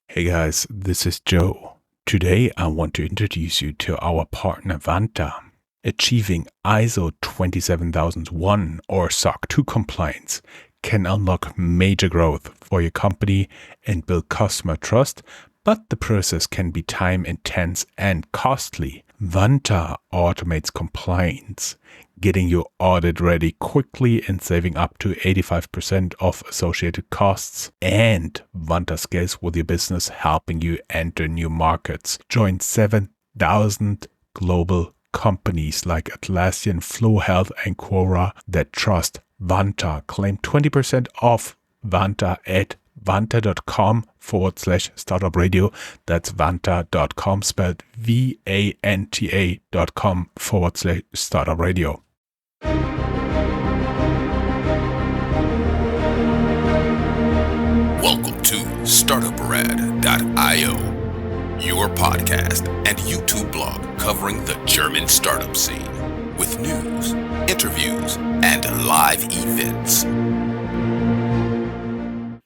Hey guys, this is Joe. Today I want to introduce you to our partner Vanta. Achieving ISO 27001 or SOC 2 compliance can unlock major growth for your company and build customer trust, but the process can be time intense and costly. Vanta automates compliance, getting your audit ready quickly and saving up to 85% of associated costs. And Vanta scales with your business, helping you enter new markets. Join 7,000 global companies like Atlassian, Flow Health, and Quora that trust Vanta. Claim 20% off Vanta at vanta.com/startupradio. That's vanta.com, spelled vanta.com/startupradio. Welcome to Startuprad.io, your podcast and YouTube blog covering the German startup scene with news, interviews, and live events.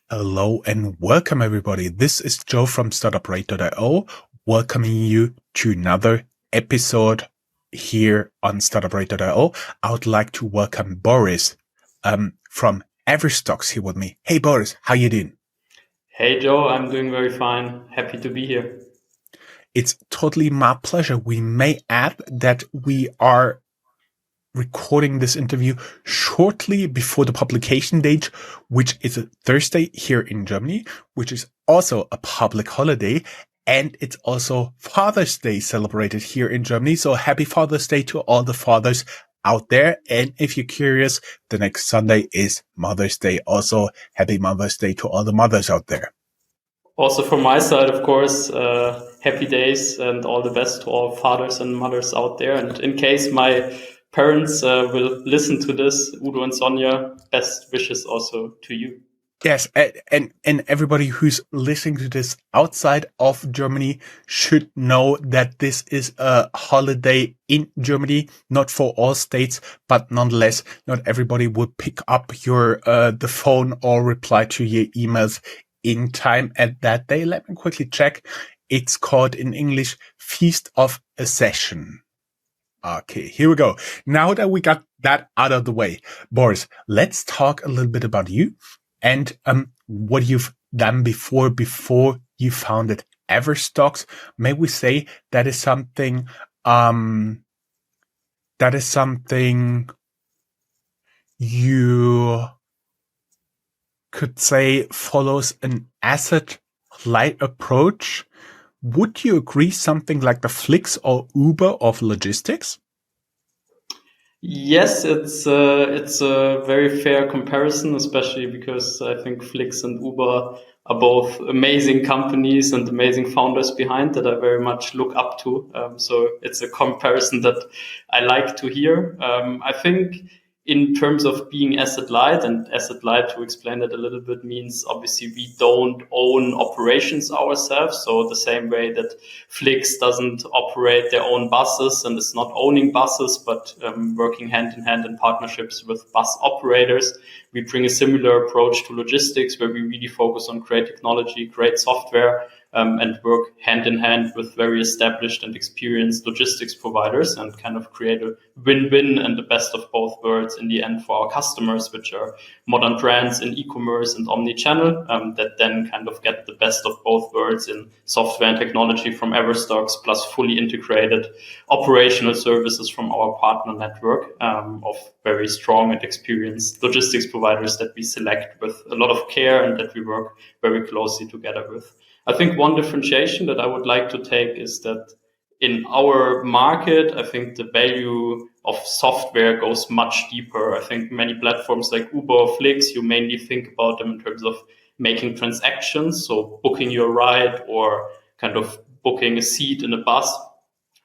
Hello and welcome everybody. This is Joe from Startuprad.io, welcoming you to another episode here on Startuprad.io. I would like to welcome Boris from Everstox here with me. Hey Boris, how you doing? Hey Joe, I'm doing very fine. Happy to be here. It's totally my pleasure. We may add that we are recording this interview shortly before the publication date, which is a Thursday here in Germany, which is also a public holiday. And it's also Father's Day celebrated here in Germany. So happy Father's Day to all the fathers out there. And if you're curious, the next Sunday is Mother's Day. Also, happy Mother's Day to all the mothers out there. Also from my side, of course, happy days and all the best to all fathers and mothers out there. And in case my parents will listen to this, Udo and Sonja, best wishes also to you. Yes, and everybody who's listening to this outside of Germany should know that this is a holiday in Germany, not for all states, but nonetheless, not everybody would pick up your the phone or reply to your emails in time at that day. Let me quickly check. It's called in English Feast of Accession. Okay, here we go. Now that we got that out of the way, Boris, let's talk a little bit about you and what you've done before you founded Everstox. May we say that is something you could say follows an asset-light approach. Would you agree something like the Flix or Uber of logistics? Yes, it's a very fair comparison, especially because I think Flix and Uber are both amazing companies and amazing founders behind that I very much look up to. So it's a comparison that I like to hear. I think in terms of being asset light, and asset light, to explain that a little bit, means obviously we don't own operations ourselves. So the same way that Flix doesn't operate their own buses and is not owning buses, but working hand in hand in partnerships with bus operators, we bring a similar approach to logistics where we really focus on great technology, great software, and work hand in hand with very established and experienced logistics providers and kind of create a win-win and the best of both worlds in the end for our customers, which are modern brands in e-commerce and omni-channel, that then kind of get the best of both worlds in software and technology from Everstox, plus fully integrated operational services from our partner network of very strong and experienced logistics providers that we select with a lot of care and that we work very closely together with. I think one differentiation that I would like to take is that in our market, I think the value of software goes much deeper. I think many platforms like Uber or Flix, you mainly think about them in terms of making transactions, so booking your ride or kind of booking a seat in a bus.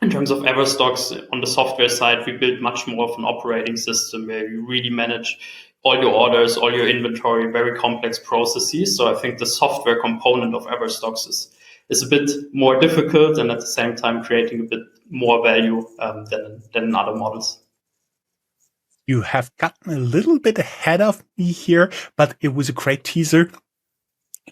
In terms of Everstox, on the software side, we build much more of an operating system where you really manage all your orders, all your inventory, very complex processes. So I think the software component of Everstox is a bit more difficult and at the same time creating a bit more value than in other models. You have gotten a little bit ahead of me here, but it was a great teaser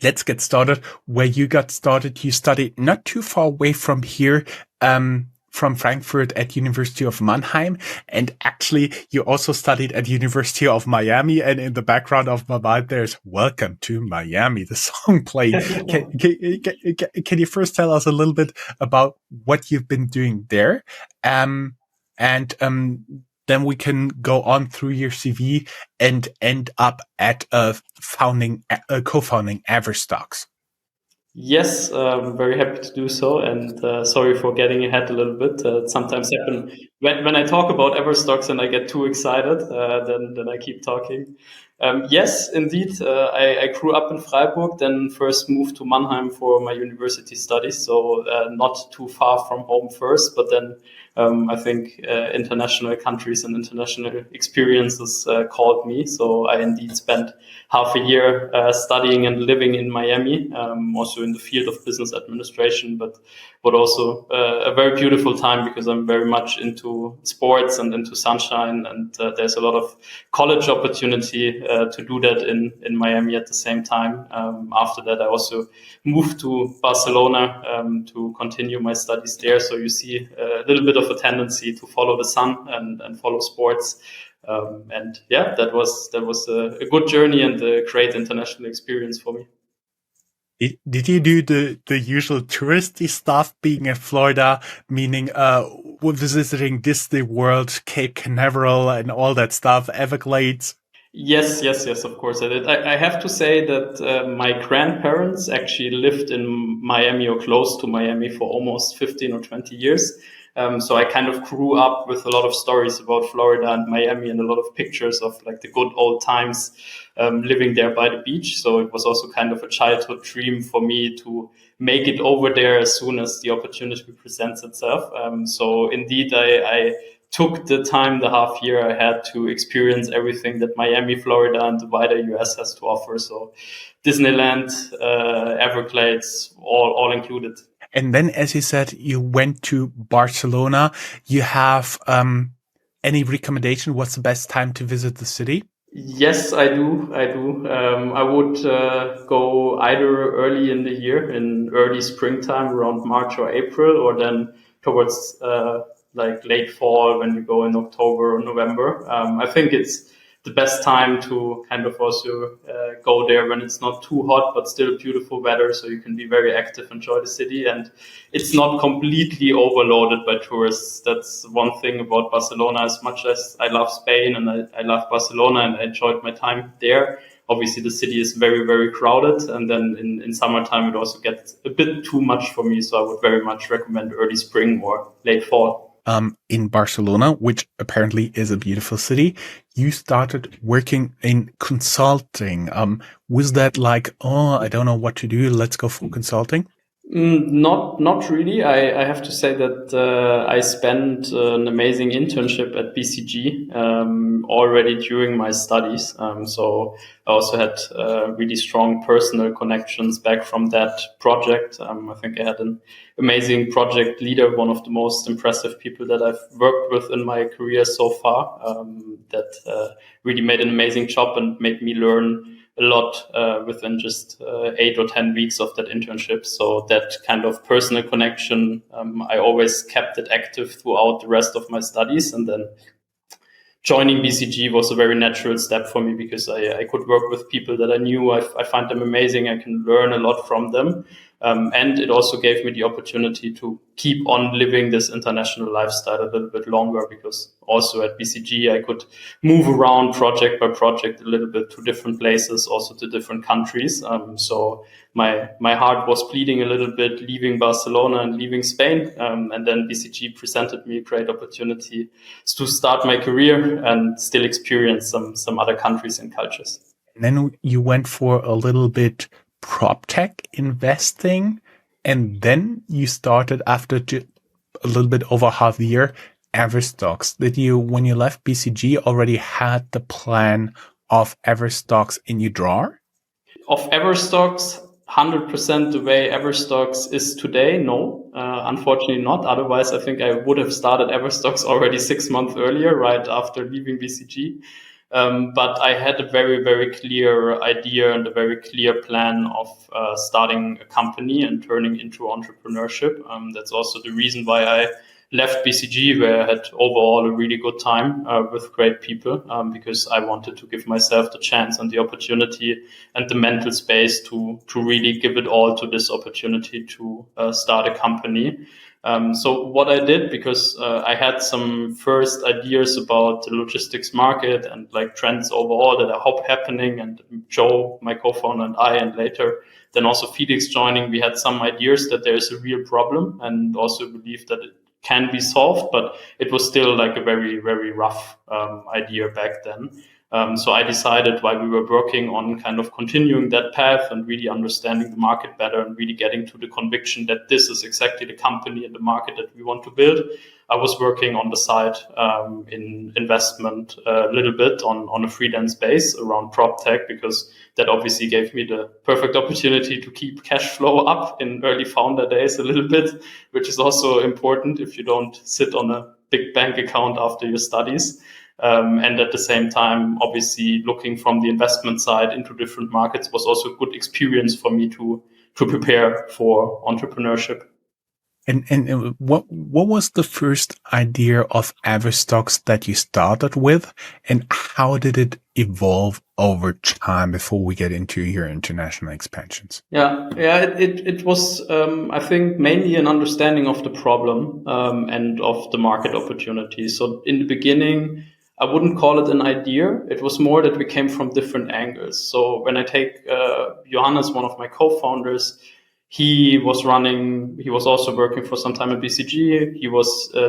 let's get started. Where you got started, you studied not too far away from here, from Frankfurt at University of Mannheim. And actually, you also studied at University of Miami. And in the background of my mind, there's "Welcome to Miami," the song playing. Can you first tell us a little bit about what you've been doing there? And then we can go on through your CV and end up at co-founding Everstox. Yes, I'm very happy to do so, and sorry for getting ahead a little bit. It sometimes happen when I talk about Everstocks and I get too excited, then I keep talking. Yes, indeed, I grew up in Freiburg, then first moved to Mannheim for my university studies, so not too far from home first, but then I think international countries and international experiences called me. So I indeed spent half a year studying and living in Miami, also in the field of business administration, but also a very beautiful time because I'm very much into sports and into sunshine, and there's a lot of college opportunity to do that in Miami at the same time. After that, I also moved to Barcelona to continue my studies there. So you see a little bit of a tendency to follow the sun and follow sports. And yeah, that was a good journey and a great international experience for me. Did you do the usual touristy stuff being in Florida, meaning visiting Disney World, Cape Canaveral and all that stuff, Everglades? Yes, of course I did. I have to say that my grandparents actually lived in Miami or close to Miami for almost 15 or 20 years. So I kind of grew up with a lot of stories about Florida and Miami and a lot of pictures of like the good old times living there by the beach. So it was also kind of a childhood dream for me to make it over there as soon as the opportunity presents itself. So indeed, I took the time, the half year I had to experience everything that Miami, Florida, and the wider US has to offer. So Disneyland, Everglades, all included. And then, as you said, you went to Barcelona. You have any recommendation? What's the best time to visit the city? Yes, I do. I would go either early in the year, in early springtime, around March or April, or then towards like late fall when you go in October or November. I think it's the best time to kind of also go there when it's not too hot, but still beautiful weather, so you can be very active, enjoy the city, and it's not completely overloaded by tourists. That's one thing about Barcelona. As much as I love Spain and I love Barcelona and I enjoyed my time there, obviously the city is very, very crowded, and then in summertime it also gets a bit too much for me, so I would very much recommend early spring or late fall. In Barcelona, which apparently is a beautiful city, you started working in consulting. Was that like, oh, I don't know what to do, let's go for consulting? Not really. I have to say that I spent an amazing internship at BCG already during my studies. So I also had really strong personal connections back from that project. I think I had an amazing project leader, one of the most impressive people that I've worked with in my career so far, that really made an amazing job and made me learn a lot within just 8 or 10 weeks of that internship. So that kind of personal connection, I always kept it active throughout the rest of my studies. And then joining BCG was a very natural step for me because I could work with people that I knew. I find them amazing. I can learn a lot from them. And it also gave me the opportunity to keep on living this international lifestyle a little bit longer, because also at BCG, I could move around project by project a little bit to different places, also to different countries. So my heart was bleeding a little bit leaving Barcelona and leaving Spain. And then BCG presented me a great opportunity to start my career and still experience some other countries and cultures. And then you went for a little bit prop tech investing, and then you started after a little bit over half a year, Everstox. Did you, when you left BCG, already had the plan of Everstox in your drawer? Of Everstox, 100% the way Everstox is today, no, unfortunately not. Otherwise, I think I would have started Everstox already 6 months earlier, right after leaving BCG. But I had a very, very clear idea and a very clear plan of starting a company and turning into entrepreneurship. That's also the reason why I left BCG, where I had overall a really good time with great people, because I wanted to give myself the chance and the opportunity and the mental space to really give it all to this opportunity to start a company. So what I did, because I had some first ideas about the logistics market and like trends overall that I hope happening, and Joe, my co-founder, and I, and later then also Felix joining, we had some ideas that there is a real problem, and also believe that it can be solved, but it was still like a very, very rough idea back then. So I decided, while we were working on kind of continuing that path and really understanding the market better and really getting to the conviction that this is exactly the company and the market that we want to build, I was working on the side in investment a little bit on a freelance base around prop tech, because that obviously gave me the perfect opportunity to keep cash flow up in early founder days a little bit, which is also important if you don't sit on a big bank account after your studies. And at the same time, obviously, looking from the investment side into different markets was also a good experience for me to prepare for entrepreneurship. And what was the first idea of Everstox that you started with, and how did it evolve over time before we get into your international expansions? It was, I think, mainly an understanding of the problem and of the market opportunity. So in the beginning, I wouldn't call it an idea. It was more that we came from different angles. So when I take Johannes, one of my co-founders, he was also working for some time at BCG. He was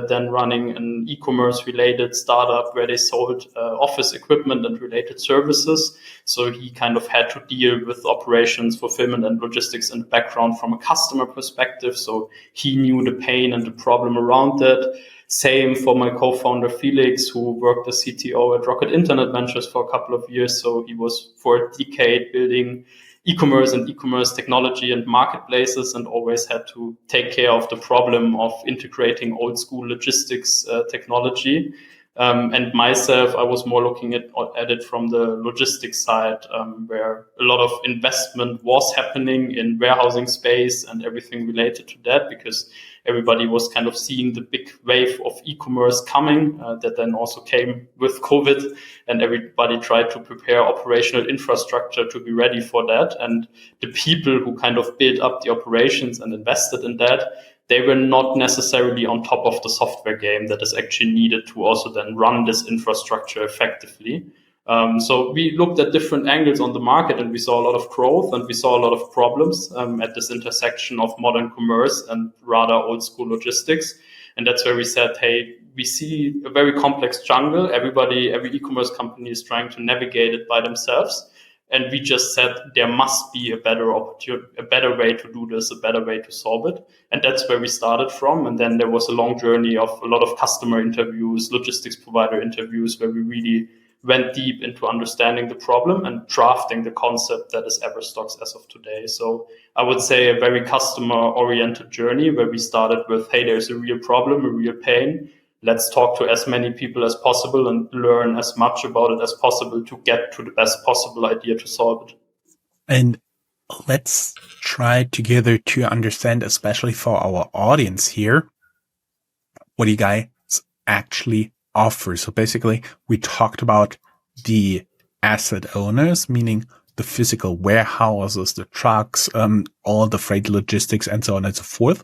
then running an e-commerce related startup where they sold office equipment and related services. So he kind of had to deal with operations, fulfillment, and logistics in the background from a customer perspective. So he knew the pain and the problem around that. Same for my co-founder Felix, who worked as CTO at Rocket Internet Ventures for a couple of years. So he was for a decade building e-commerce and e-commerce technology and marketplaces, and always had to take care of the problem of integrating old school logistics technology. And myself, I was more looking at it from the logistics side, where a lot of investment was happening in warehousing space and everything related to that, because everybody was kind of seeing the big wave of e-commerce coming that then also came with COVID, and everybody tried to prepare operational infrastructure to be ready for that. And the people who kind of built up the operations and invested in that, they were not necessarily on top of the software game that is actually needed to also then run this infrastructure effectively. So we looked at different angles on the market, and we saw a lot of growth and we saw a lot of problems at this intersection of modern commerce and rather old school logistics. And that's where we said, hey, we see a very complex jungle. Every e-commerce company is trying to navigate it by themselves. And we just said there must be a better way to do this, a better way to solve it. And that's where we started from. And then there was a long journey of a lot of customer interviews, logistics provider interviews, where we really went deep into understanding the problem and drafting the concept that is Everstox as of today. So I would say a very customer-oriented journey, where we started with, hey, there's a real problem, a real pain. Let's talk to as many people as possible and learn as much about it as possible to get to the best possible idea to solve it. And let's try together to understand, especially for our audience here, what you guys actually offer. So basically, we talked about the asset owners, meaning the physical warehouses, the trucks, all the freight logistics, and so on and so forth.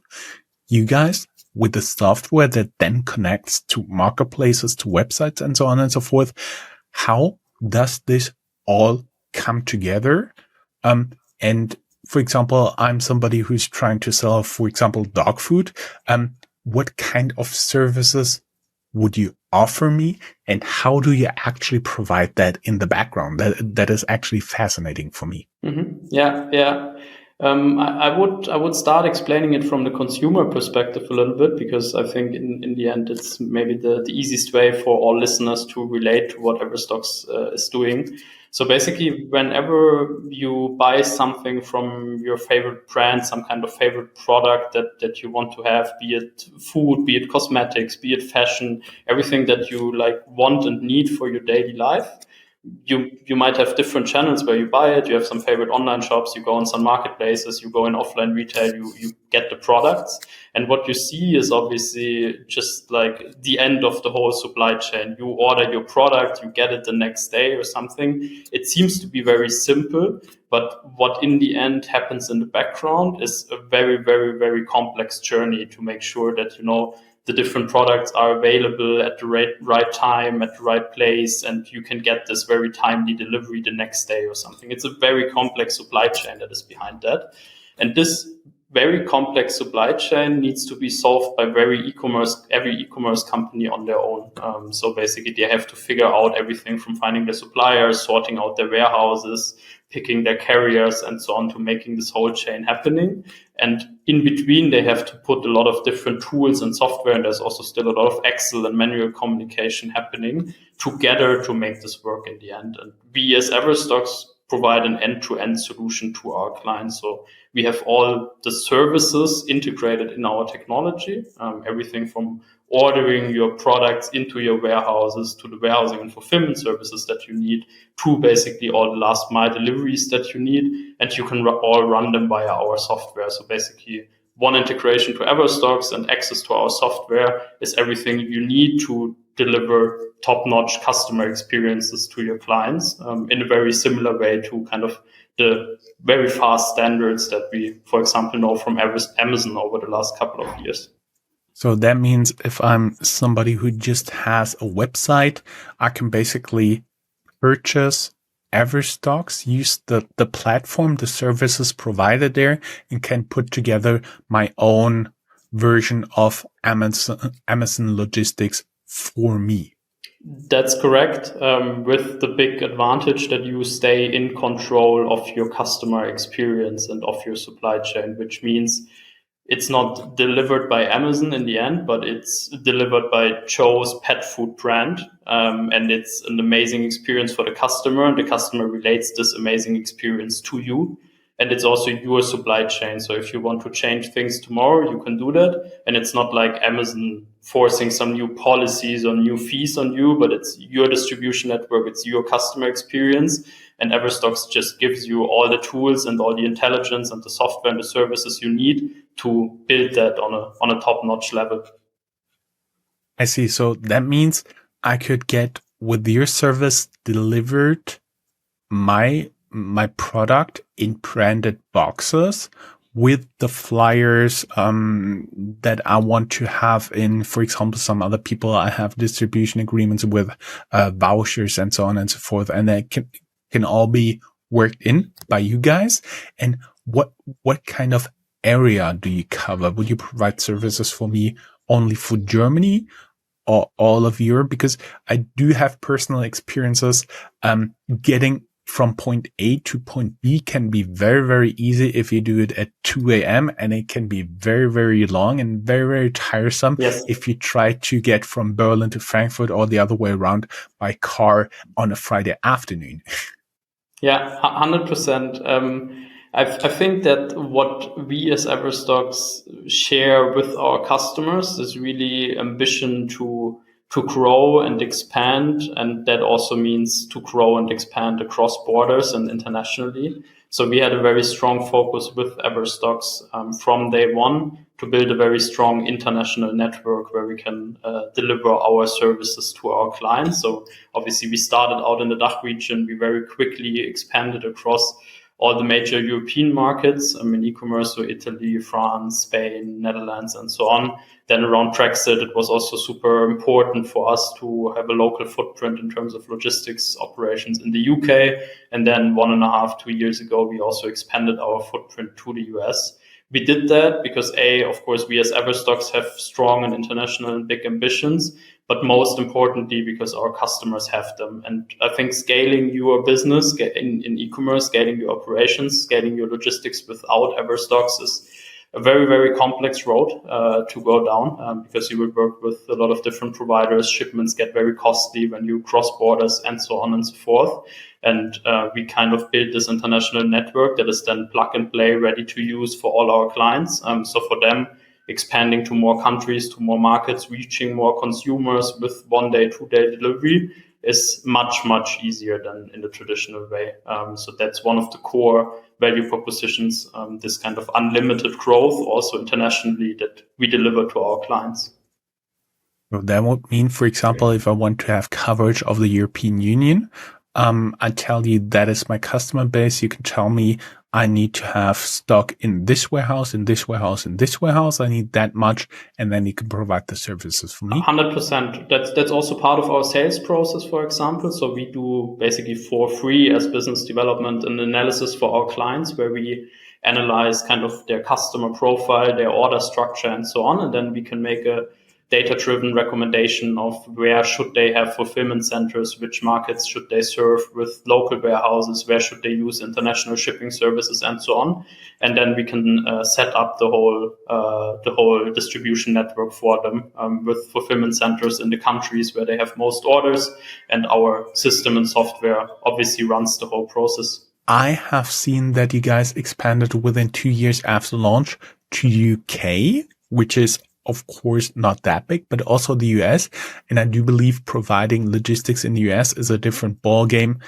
You guys, with the software that then connects to marketplaces, to websites, and so on and so forth. How does this all come together? And for example, I'm somebody who's trying to sell, for example, dog food. What kind of services would you offer me, and how do you actually provide that in the background? That is actually fascinating for me. Mm-hmm. Yeah. I would start explaining it from the consumer perspective a little bit, because I think in the end it's maybe the easiest way for all listeners to relate to what Everstox is doing. So basically, whenever you buy something from your favorite brand, some kind of favorite product that you want to have, be it food, be it cosmetics, be it fashion, everything that you like want and need for your daily life, you might have different channels where you buy it. You have some favorite online shops, you go on some marketplaces, you go in offline retail, you get the products. And what you see is obviously just like the end of the whole supply chain. You order your product, you get it the next day or something. It seems to be very simple, but what in the end happens in the background is a very, very, very complex journey to make sure that, the different products are available at the right time, at the right place, and you can get this very timely delivery the next day or something. It's a very complex supply chain that is behind that. And this very complex supply chain needs to be solved by every e-commerce company on their own. So basically they have to figure out everything from finding their suppliers, sorting out their warehouses, picking their carriers and so on, to making this whole chain happening. And in between, they have to put a lot of different tools and software, and there's also still a lot of Excel and manual communication happening together to make this work in the end. And we as Everstox provide an end-to-end solution to our clients. So we have all the services integrated in our technology, everything from ordering your products into your warehouses to the warehousing and fulfillment services that you need, to basically all the last mile deliveries that you need, and you can all run them via our software. So basically one integration to Everstox and access to our software is everything you need to deliver top-notch customer experiences to your clients, in a very similar way to kind of the very fast standards that we, for example, know from Amazon over the last couple of years. So that means if I'm somebody who just has a website, I can basically purchase Everstox, use the platform, the services provided there, and can put together my own version of Amazon logistics for me. That's correct, with the big advantage that you stay in control of your customer experience and of your supply chain, which means it's not delivered by Amazon in the end, but it's delivered by Joe's pet food brand. And it's an amazing experience for the customer, and the customer relates this amazing experience to you. And it's also your supply chain. So if you want to change things tomorrow, you can do that. And it's not like Amazon forcing some new policies or new fees on you, but it's your distribution network, it's your customer experience. And Everstox just gives you all the tools and all the intelligence and the software and the services you need to build that on a top-notch level. I see. So that means I could get with your service delivered my product in branded boxes with the flyers that I want to have in, for example, some other people I have distribution agreements with, vouchers and so on and so forth, and that can all be worked in by you guys. And what kind of area do you cover? Would you provide services for me only for Germany or all of Europe? Because I do have personal experiences getting from point A to point B can be very, very easy if you do it at 2 a.m. and it can be very, very long and very, very tiresome if you try to get from Berlin to Frankfurt or the other way around by car on a Friday afternoon. Yeah, 100%. I think that what we as Everstox share with our customers is really ambition to grow and expand, and that also means to grow and expand across borders and internationally. So we had a very strong focus with Everstox from day one to build a very strong international network where we can deliver our services to our clients. So obviously we started out in the DACH region. We very quickly expanded across all the major European markets, e-commerce, so Italy, France, Spain, Netherlands, and so on. Then around Brexit, it was also super important for us to have a local footprint in terms of logistics operations in the UK. And then 1.5-2 years ago, we also expanded our footprint to the US. We did that because of course, we as Everstox have strong and international and big ambitions, but most importantly, because our customers have them. And I think scaling your business in e-commerce, scaling your operations, scaling your logistics without Everstox is a very, very complex road to go down because you will work with a lot of different providers. Shipments get very costly when you cross borders and so on and so forth. And we kind of build this international network that is then plug and play, ready to use for all our clients. So for them, expanding to more countries, to more markets, reaching more consumers with 1-day, 2-day delivery is much, much easier than in the traditional way. So that's one of the core value propositions, this kind of unlimited growth also internationally that we deliver to our clients. Well, that would mean, for example, if I want to have coverage of the European Union, I tell you that is my customer base. You can tell me I need to have stock in this warehouse, in this warehouse, in this warehouse. I need that much, and then you can provide the services for me. 100%. That's also part of our sales process, for example. So we do basically for free as business development an analysis for our clients where we analyze kind of their customer profile, their order structure, and so on, and then we can make a data-driven recommendation of where should they have fulfillment centers, which markets should they serve with local warehouses, where should they use international shipping services, and so on. And then we can set up the whole distribution network for them with fulfillment centers in the countries where they have most orders, and our system and software obviously runs the whole process. I have seen that you guys expanded within 2 years after launch to UK, which is of course not that big, but also the US. And I do believe providing logistics in the US is a different ballgame,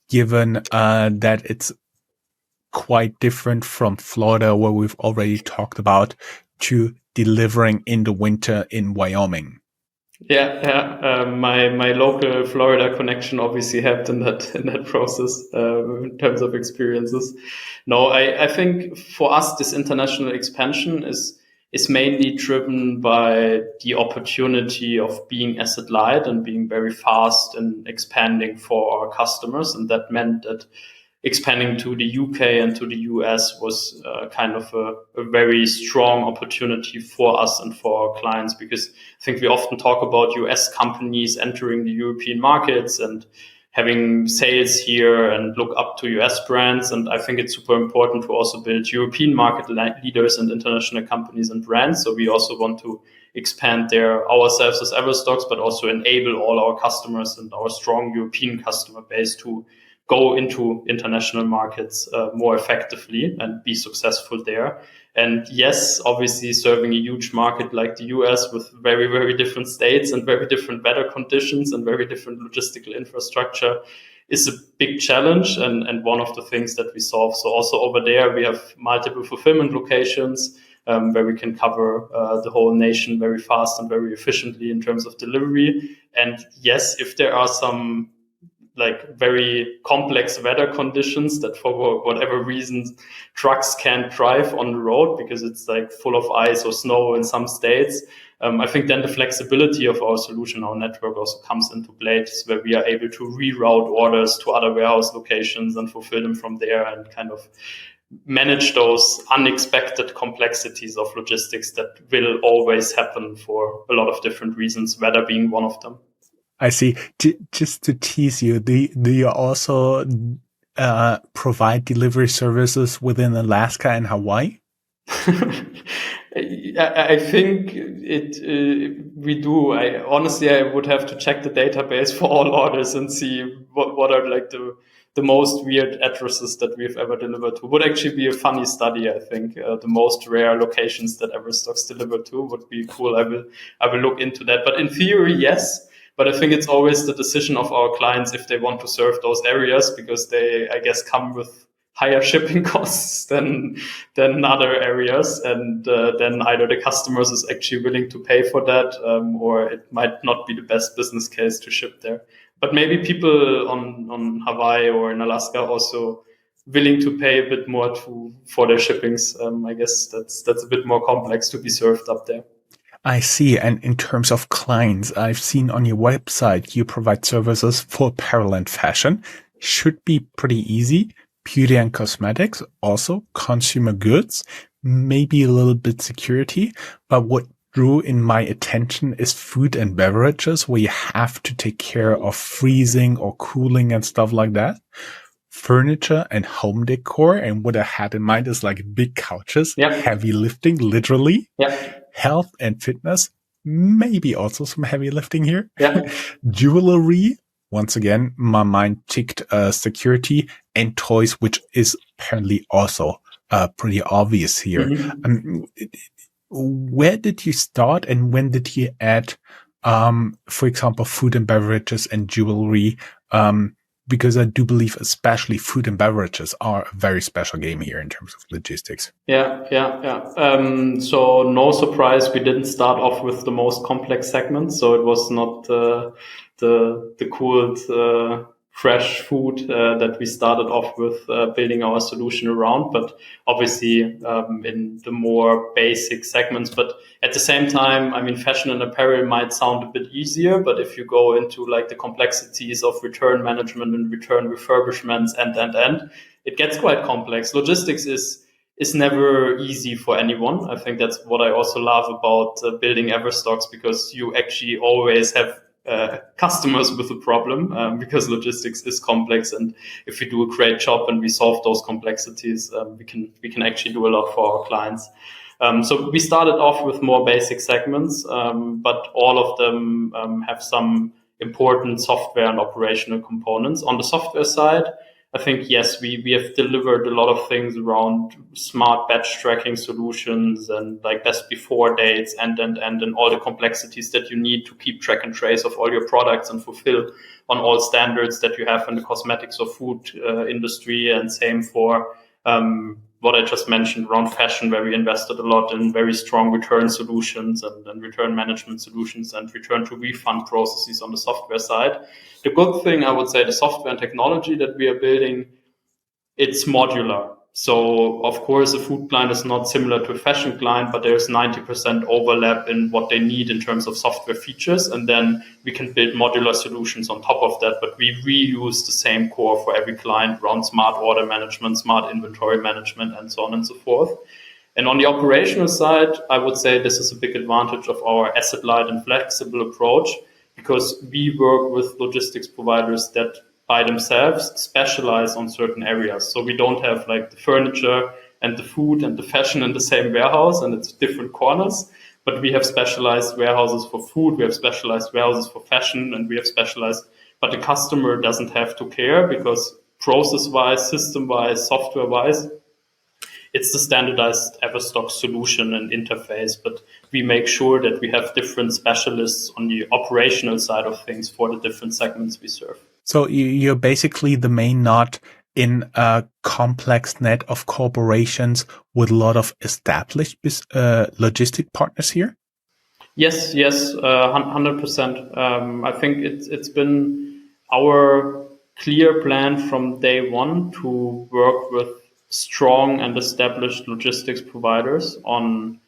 given that it's quite different from Florida, where we've already talked about, to delivering in the winter in Wyoming. Yeah. My local Florida connection obviously helped in that process in terms of experiences. No, I think for us this international expansion is mainly driven by the opportunity of being asset light and being very fast and expanding for our customers. And that meant that expanding to the UK and to the US was kind of a very strong opportunity for us and for our clients, because I think we often talk about US companies entering the European markets and having sales here and look up to US brands. And I think it's super important to also build European market leaders and international companies and brands. So we also want to expand there ourselves as Everstox, but also enable all our customers and our strong European customer base to go into international markets more effectively and be successful there. And yes, obviously serving a huge market like the US with very, very different states and very different weather conditions and very different logistical infrastructure is a big challenge and one of the things that we solve. So also over there, we have multiple fulfillment locations where we can cover the whole nation very fast and very efficiently in terms of delivery. And yes, if there are some like very complex weather conditions that for whatever reason trucks can't drive on the road because it's like full of ice or snow in some states, I think then the flexibility of our solution, our network also comes into play, where we are able to reroute orders to other warehouse locations and fulfill them from there and kind of manage those unexpected complexities of logistics that will always happen for a lot of different reasons, weather being one of them. I see. Just to tease you, do you also provide delivery services within Alaska and Hawaii? I think we do. Honestly, I would have to check the database for all orders and see what are like the most weird addresses that we've ever delivered to. Would actually be a funny study. I think the most rare locations that Everstox delivered to would be cool. I will look into that. But in theory, yes. But I think it's always the decision of our clients if they want to serve those areas, because they, I guess, come with higher shipping costs than other areas. And then either the customers is actually willing to pay for that, or it might not be the best business case to ship there. But maybe people on Hawaii or in Alaska also willing to pay a bit more for their shippings. I guess that's a bit more complex to be served up there. I see. And in terms of clients, I've seen on your website, you provide services for apparel and fashion. Should be pretty easy. Beauty and cosmetics, also consumer goods, maybe a little bit security. But what drew in my attention is food and beverages, where you have to take care of freezing or cooling and stuff like that. Furniture and home decor. And what I had in mind is like big couches, heavy lifting, literally. Health and fitness, maybe also some heavy lifting here. Jewelry, once again, my mind ticked security, and toys, which is apparently also pretty obvious here. Where did you start and when did you add for example, food and beverages and jewelry, because I do believe especially food and beverages are a very special game here in terms of logistics. Yeah. So no surprise, we didn't start off with the most complex segments. So it was not the cooled fresh food that we started off with building our solution around, but obviously in the more basic segments. But at the same time, I mean, fashion and apparel might sound a bit easier, but if you go into like the complexities of return management and return refurbishments and it gets quite complex. Logistics is never easy for anyone. I think that's what I also love about building Everstox, because you actually always have customers with a problem because logistics is complex, and if we do a great job and we solve those complexities, we can actually do a lot for our clients. So we started off with more basic segments, but all of them have some important software and operational components. On the software side, I think, yes, we have delivered a lot of things around smart batch tracking solutions and like best before dates and all the complexities that you need to keep track and trace of all your products and fulfill on all standards that you have in the cosmetics or food industry. And same for what I just mentioned around fashion, where we invested a lot in very strong return solutions and return management solutions and return to refund processes on the software side. The good thing, I would say, the software and technology that we are building, it's modular. So, of course, a food client is not similar to a fashion client, but there's 90% overlap in what they need in terms of software features. And then we can build modular solutions on top of that. But we reuse the same core for every client around smart order management, smart inventory management, and so on and so forth. And on the operational side, I would say this is a big advantage of our asset-light and flexible approach, because we work with logistics providers that by themselves specialize on certain areas. So we don't have like the furniture and the food and the fashion in the same warehouse, and it's different corners, but we have specialized warehouses for food, we have specialized warehouses for fashion, and we have specialized, but the customer doesn't have to care, because process-wise, system-wise, software-wise, it's the standardized Everstox solution and interface, but we make sure that we have different specialists on the operational side of things for the different segments we serve. So you're basically the main knot in a complex net of corporations with a lot of established logistic partners here? Yes, 100%. I think it's been our clear plan from day one to work with strong and established logistics providers on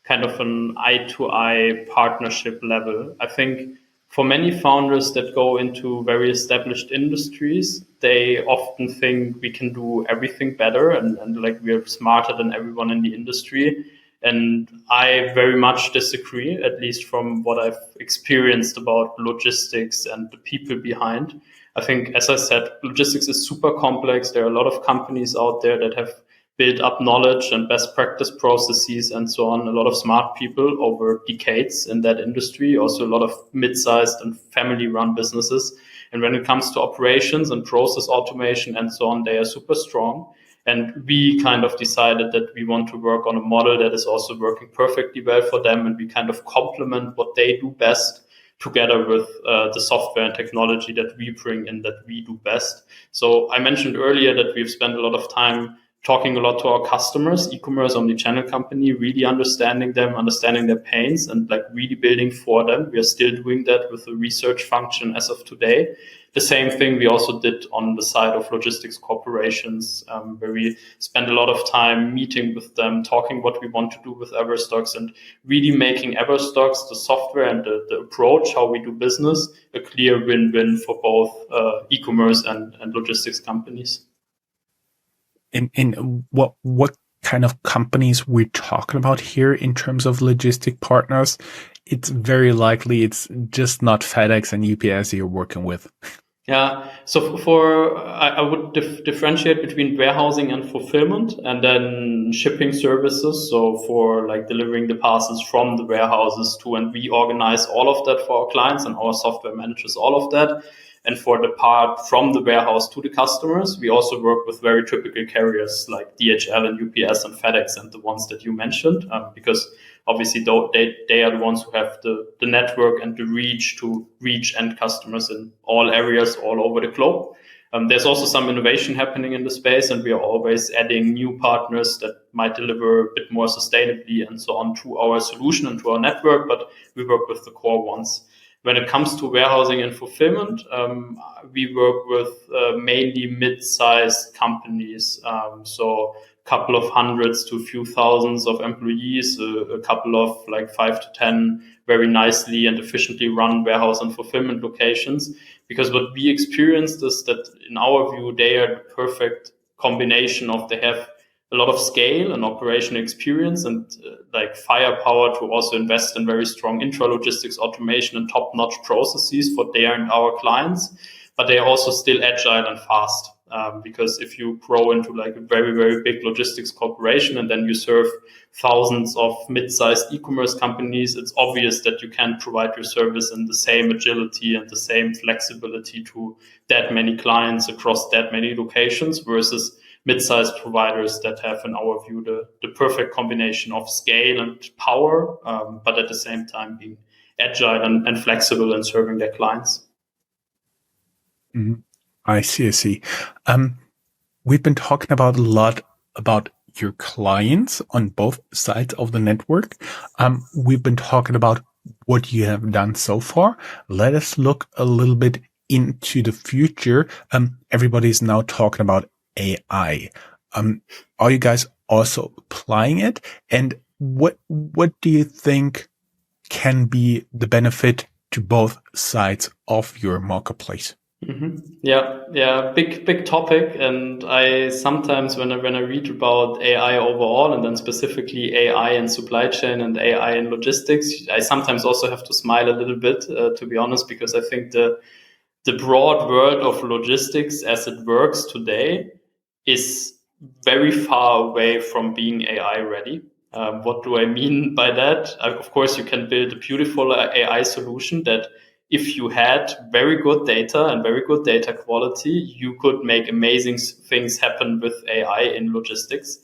kind of an eye-to-eye partnership level. I think for many founders that go into very established industries, they often think we can do everything better and like we're smarter than everyone in the industry. And I very much disagree, at least from what I've experienced about logistics and the people behind. I think, as I said, logistics is super complex. There are a lot of companies out there that have built up knowledge and best practice processes and so on. A lot of smart people over decades in that industry, also a lot of mid-sized and family-run businesses. And when it comes to operations and process automation and so on, they are super strong. And we kind of decided that we want to work on a model that is also working perfectly well for them. And we kind of complement what they do best together with the software and technology that we bring in that we do best. So I mentioned earlier that we've spent a lot of time talking a lot to our customers, e-commerce, omnichannel company, really understanding them, understanding their pains, and like really building for them. We are still doing that with the research function as of today. The same thing we also did on the side of logistics corporations, where we spend a lot of time meeting with them, talking what we want to do with Everstox, and really making Everstox, the software and the approach, how we do business, a clear win-win for both e-commerce and logistics companies. In what kind of companies we're talking about here in terms of logistic partners? It's very likely it's just not FedEx and UPS you're working with. Yeah, so I would differentiate between warehousing and fulfillment, and then shipping services. So for like delivering the parcels from the warehouses to, and we organize all of that for our clients, and our software manages all of that. And for the part from the warehouse to the customers, we also work with very typical carriers like DHL and UPS and FedEx and the ones that you mentioned, because obviously they are the ones who have the network and the reach to reach end customers in all areas all over the globe. There's also some innovation happening in the space, and we are always adding new partners that might deliver a bit more sustainably and so on to our solution and to our network, but we work with the core ones. When it comes to warehousing and fulfillment, we work with mainly mid-sized companies, so a couple of hundreds to a few thousands of employees, a couple of like 5 to 10 very nicely and efficiently run warehouse and fulfillment locations. Because what we experienced is that in our view, they are the perfect combination of they have a lot of scale and operational experience and like firepower to also invest in very strong intralogistics automation and top-notch processes for their and our clients. But they are also still agile and fast. Because if you grow into like a very, very big logistics corporation and then you serve thousands of mid-sized e-commerce companies, it's obvious that you can't provide your service in the same agility and the same flexibility to that many clients across that many locations versus mid-sized providers that have, in our view, the perfect combination of scale and power, but at the same time being agile and flexible in serving their clients. Mm-hmm. I see. We've been talking about a lot about your clients on both sides of the network. We've been talking about what you have done so far. Let us look a little bit into the future. Everybody's now talking about AI. Are you guys also applying it? And what do you think can be the benefit to both sides of your marketplace? Mm-hmm. Yeah, big topic. And I sometimes, when I read about AI overall, and then specifically AI in supply chain and AI in logistics, I sometimes also have to smile a little bit, to be honest, because I think the broad world of logistics as it works today is very far away from being AI ready. What do I mean by that? Of course, you can build a beautiful AI solution that if you had very good data and very good data quality, you could make amazing things happen with AI in logistics.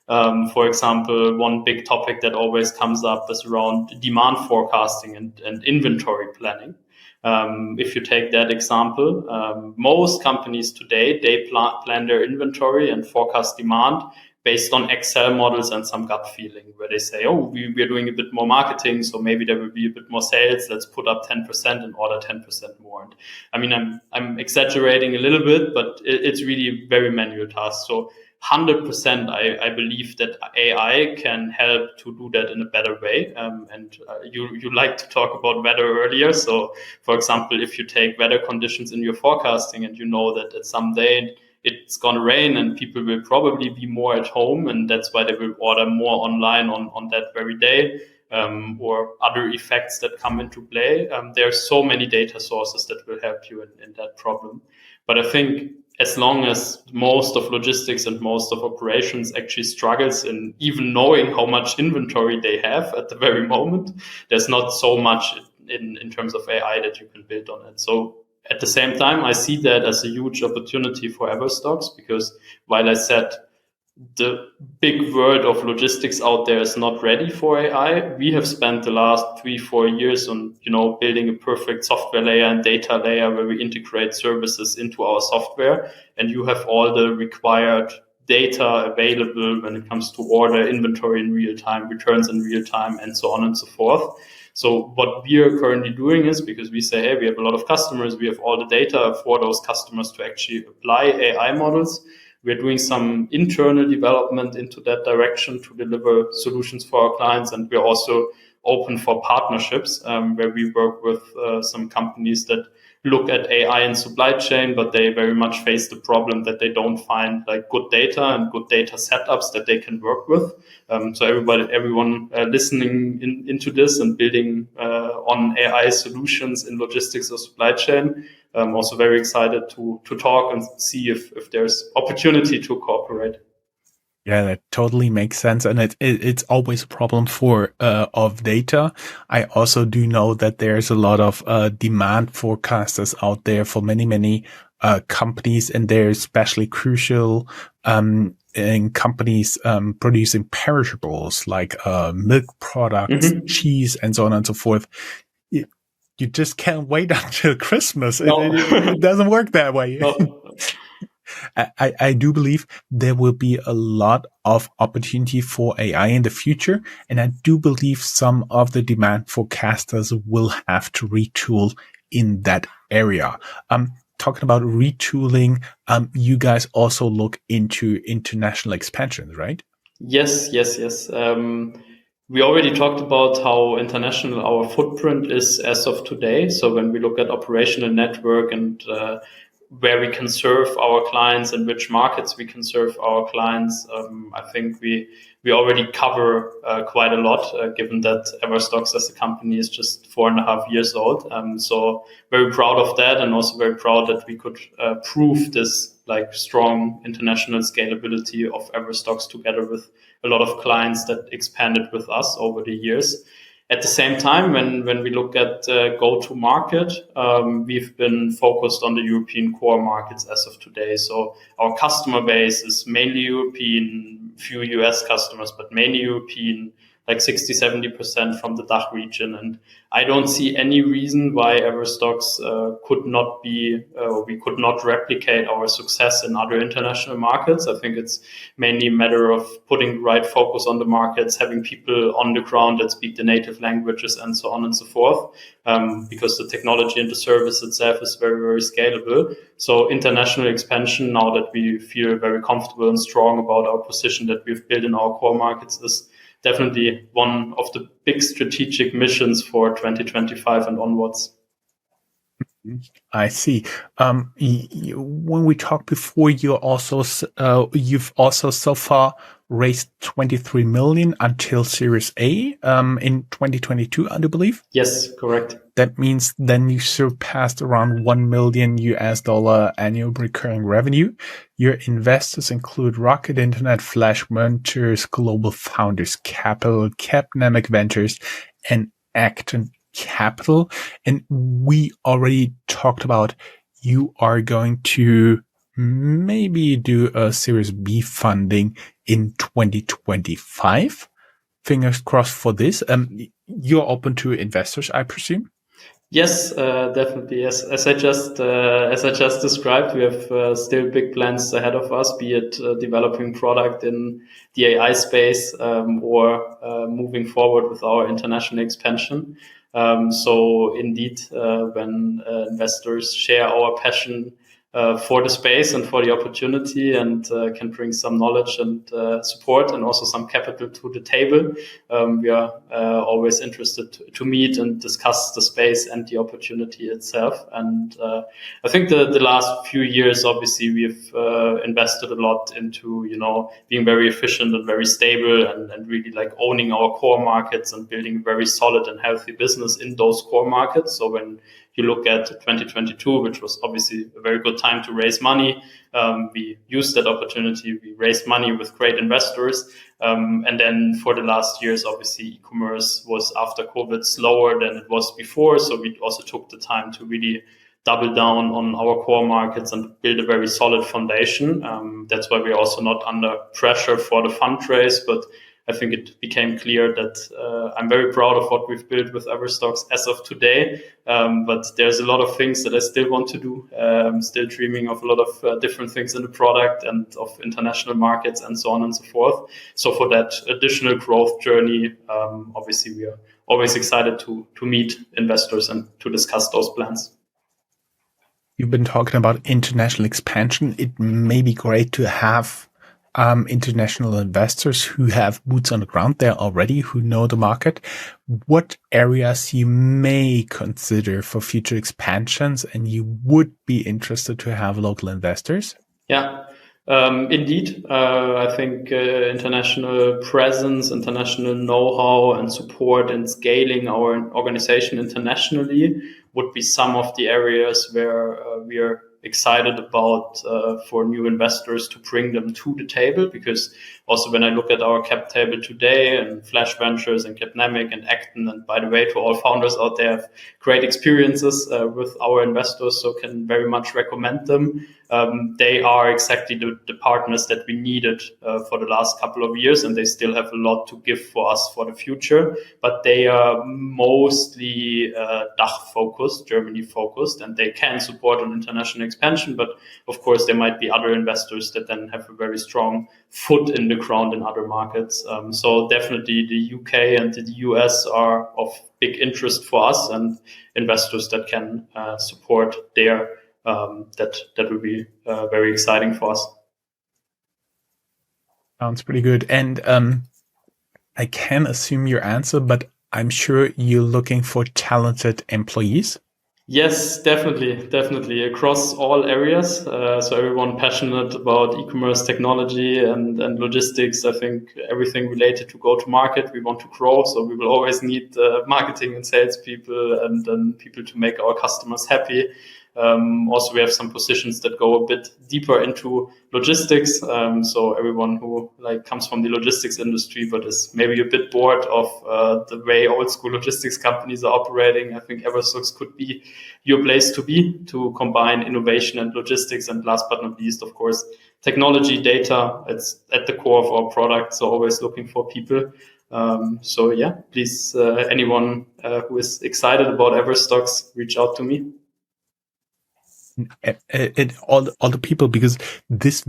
For example, one big topic that always comes up is around demand forecasting and inventory planning. If you take that example, most companies today, they plan their inventory and forecast demand based on Excel models and some gut feeling where they say, oh, we're doing a bit more marketing, so maybe there will be a bit more sales. Let's put up 10% and order 10% more. And I mean, I'm exaggerating a little bit, but it's really a very manual task. So 100%, I believe that AI can help to do that in a better way. You like to talk about weather earlier. So, for example, if you take weather conditions in your forecasting and you know that at some day it's going to rain and people will probably be more at home, and that's why they will order more online on that very day, or other effects that come into play. There are so many data sources that will help you in that problem. But I think as long as most of logistics and most of operations actually struggles in even knowing how much inventory they have at the very moment, there's not so much in terms of AI that you can build on it. So at the same time, I see that as a huge opportunity for Everstox, because while I said the big world of logistics out there is not ready for AI, we have spent the last 3-4 years on, building a perfect software layer and data layer where we integrate services into our software, and you have all the required data available when it comes to order, inventory in real time, returns in real time, and so on and so forth. So what we are currently doing is, because we say, hey, we have a lot of customers, we have all the data for those customers to actually apply AI models. We're doing some internal development into that direction to deliver solutions for our clients. And we're also open for partnerships, where we work with some companies that look at AI in supply chain, but they very much face the problem that they don't find like good data and good data setups that they can work with. So everyone listening into this and building on AI solutions in logistics or supply chain, I'm also very excited to talk and see if there's opportunity to cooperate. Yeah, that totally makes sense. And it's always a problem of data. I also do know that there's a lot of demand forecasters out there for many companies, and they're especially crucial in companies producing perishables like milk products, cheese, and so on and so forth. You just can't wait until Christmas. No. It doesn't work that way. No. I do believe there will be a lot of opportunity for AI in the future. And I do believe some of the demand forecasters will have to retool in that area. Talking about retooling, you guys also look into international expansions, right? Yes. We already talked about how international our footprint is as of today. So when we look at operational network and where we can serve our clients and which markets we can serve our clients, I think we already cover quite a lot, given that Everstox as a company is just 4.5 years old. So very proud of that, and also very proud that we could prove this like strong international scalability of Everstox together with a lot of clients that expanded with us over the years. At the same time, when we look at go-to-market, we've been focused on the European core markets as of today. So our customer base is mainly European, few US customers, but mainly European, like 60-70% from the DACH region. And I don't see any reason why Everstox could not be, we could not replicate our success in other international markets. I think it's mainly a matter of putting the right focus on the markets, having people on the ground that speak the native languages and so on and so forth, because the technology and the service itself is very, very scalable. So international expansion, now that we feel very comfortable and strong about our position that we've built in our core markets, is definitely one of the big strategic missions for 2025 and onwards. I see. When we talked before, you've also so far raised 23 million until Series A in 2022, I do believe. Yes, correct. That means then you surpassed around $1 million annual recurring revenue. Your investors include Rocket Internet, Flash Ventures, Global Founders Capital, Capnamic Ventures, and Akin Capital. And we already talked about you are going to maybe do a Series B funding in 2025. Fingers crossed for this. You're open to investors, I presume? Yes, definitely. Yes, as I just described, we have still big plans ahead of us, be it developing product in the AI space or moving forward with our international expansion. So indeed, when investors share our passion for the space and for the opportunity, and can bring some knowledge and support and also some capital to the table, we are always interested to meet and discuss the space and the opportunity itself. And I think the last few years, obviously, we've invested a lot into, being very efficient and very stable and really like owning our core markets and building a very solid and healthy business in those core markets. So when you look at 2022, which was obviously a very good time to raise money, we used that opportunity. We raised money with great investors. And then for the last years, obviously, e-commerce was after COVID slower than it was before. So we also took the time to really double down on our core markets and build a very solid foundation. That's why we're also not under pressure for the fundraise, but I think it became clear that I'm very proud of what we've built with Everstox as of today. But there's a lot of things that I still want to do. I'm still dreaming of a lot of different things in the product and of international markets and so on and so forth. So for that additional growth journey, obviously we are always excited to meet investors and to discuss those plans. You've been talking about international expansion. It may be great to have international investors who have boots on the ground there already, who know the market. What areas you may consider for future expansions and you would be interested to have local investors? Yeah, indeed. I think international presence, international know-how and support in scaling our organization internationally would be some of the areas where we are excited about for new investors to bring them to the table, because also when I look at our cap table today and Flash Ventures and Capnamic and Akin, and by the way, to all founders out there, have great experiences with our investors, so can very much recommend them. They are exactly the partners that we needed for the last couple of years, and they still have a lot to give for us for the future. But they are mostly DACH focused, Germany focused, and they can support an international expansion. But of course, there might be other investors that then have a very strong foot in the ground in other markets. So definitely the UK and the US are of big interest for us, and investors that can support there. That would be very exciting for us. Sounds pretty good. And I can assume your answer, but I'm sure you're looking for talented employees. Yes, definitely across all areas. So everyone passionate about e-commerce technology and logistics. I think everything related to go-to-market, we want to grow. So we will always need marketing and sales people and people to make our customers happy. Also, we have some positions that go a bit deeper into logistics. So everyone who comes from the logistics industry, but is maybe a bit bored of the way old school logistics companies are operating, I think Everstox could be your place to be, to combine innovation and logistics. And last but not least, of course, technology, data. It's at the core of our product. So always looking for people. So yeah, please, anyone who is excited about Everstox, reach out to me. All the people, because this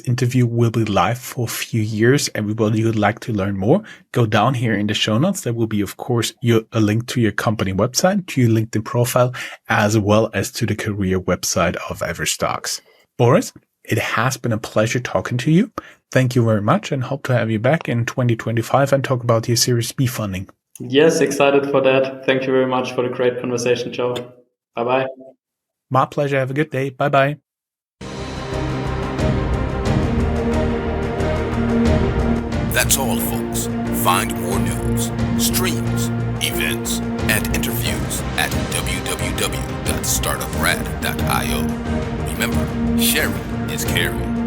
interview will be live for a few years. Everybody who would like to learn more, go down here in the show notes. There will be, of course, a link to your company website, to your LinkedIn profile, as well as to the career website of Everstox. Boris, it has been a pleasure talking to you. Thank you very much, and hope to have you back in 2025 and talk about your Series B funding. Yes, excited for that. Thank you very much for the great conversation, Joe. Bye-bye. My pleasure. Have a good day. Bye-bye. That's all, folks. Find more news, streams, events, and interviews at www.startuprad.io. Remember, sharing is caring.